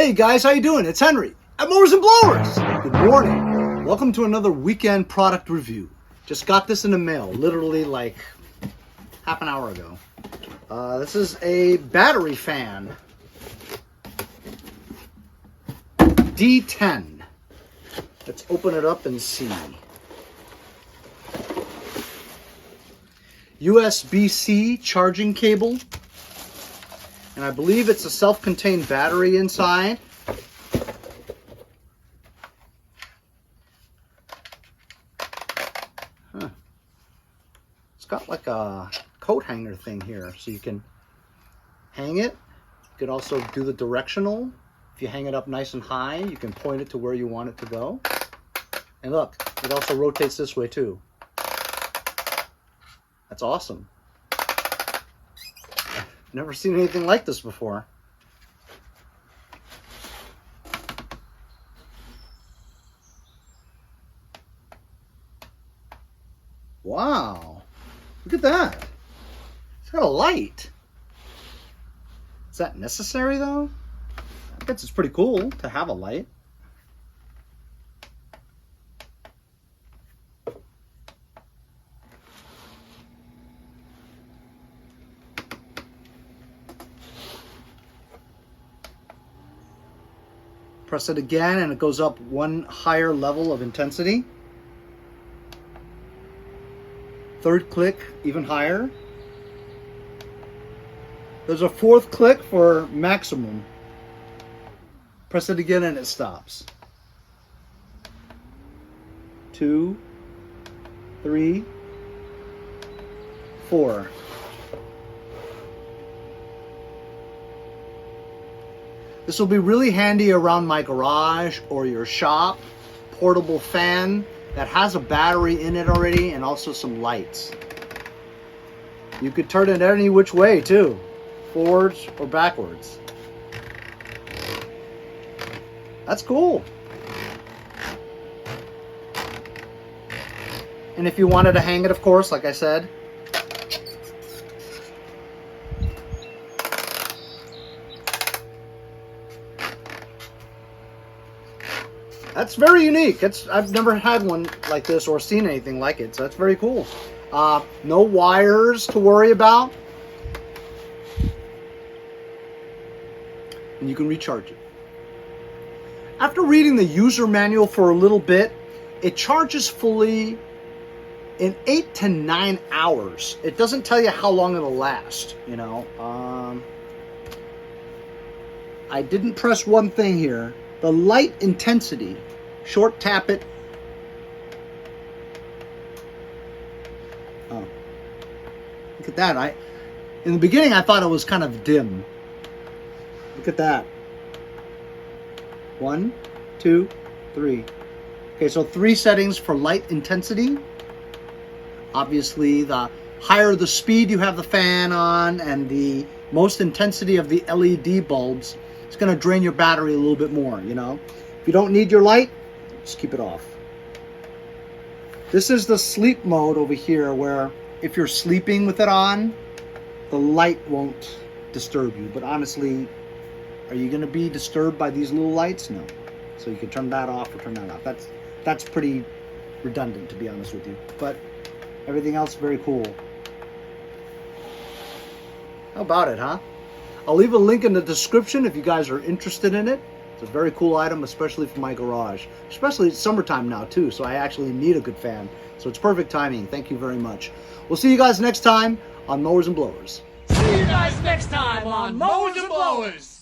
Hey guys, how you doing? It's Henry at Mowers and Blowers. Good morning. Welcome to another weekend product review. Just got this in the mail, literally like half an hour ago. This is a battery fan. D10. Let's open it up and see. USB-C charging cable. And I believe it's a self-contained battery inside. Huh. It's got like a coat hanger thing here, so you can hang it. You can also do the directional. If you hang it up nice and high, you can point it to where you want it to go. And look, it also rotates this way too. That's awesome. Never seen anything like this before. Wow. Look at that. It's got a light. Is that necessary though? I guess it's pretty cool to have a light. Press it again and it goes up one higher level of intensity. Third click, even higher. There's a fourth click for maximum. Press it again and it stops. 2, 3, 4. This will be really handy around my garage or your shop. Portable fan that has a battery in it already and also some lights. You could turn it any which way too, forwards or backwards. That's cool. And if you wanted to hang it, of course, like I said, that's very unique. I've never had one like this or seen anything like it, so that's very cool. No wires to worry about. And you can recharge it. After reading the user manual for a little bit, it charges fully in 8 to 9 hours. It doesn't tell you how long it'll last, you know. I didn't press one thing here. The light intensity. Short tap it. Oh, look at that. In the beginning I thought it was kind of dim. Look at that. 1, 2, 3. Okay, so 3 settings for light intensity. Obviously, the higher the speed you have the fan on and the most intensity of the LED bulbs, it's going to drain your battery a little bit more, you know. If you don't need your light, just keep it off. This is the sleep mode over here where if you're sleeping with it on, the light won't disturb you. But honestly, are you going to be disturbed by these little lights? No. So you can turn that off or turn that off. That's pretty redundant, to be honest with you. But everything else very cool. How about it, huh? I'll leave a link in the description if you guys are interested in it. It's a very cool item, especially for my garage. Especially it's summertime now too, so I actually need a good fan. So it's perfect timing. Thank you very much. We'll see you guys next time on Mowers and Blowers. See you guys next time on Mowers and Blowers.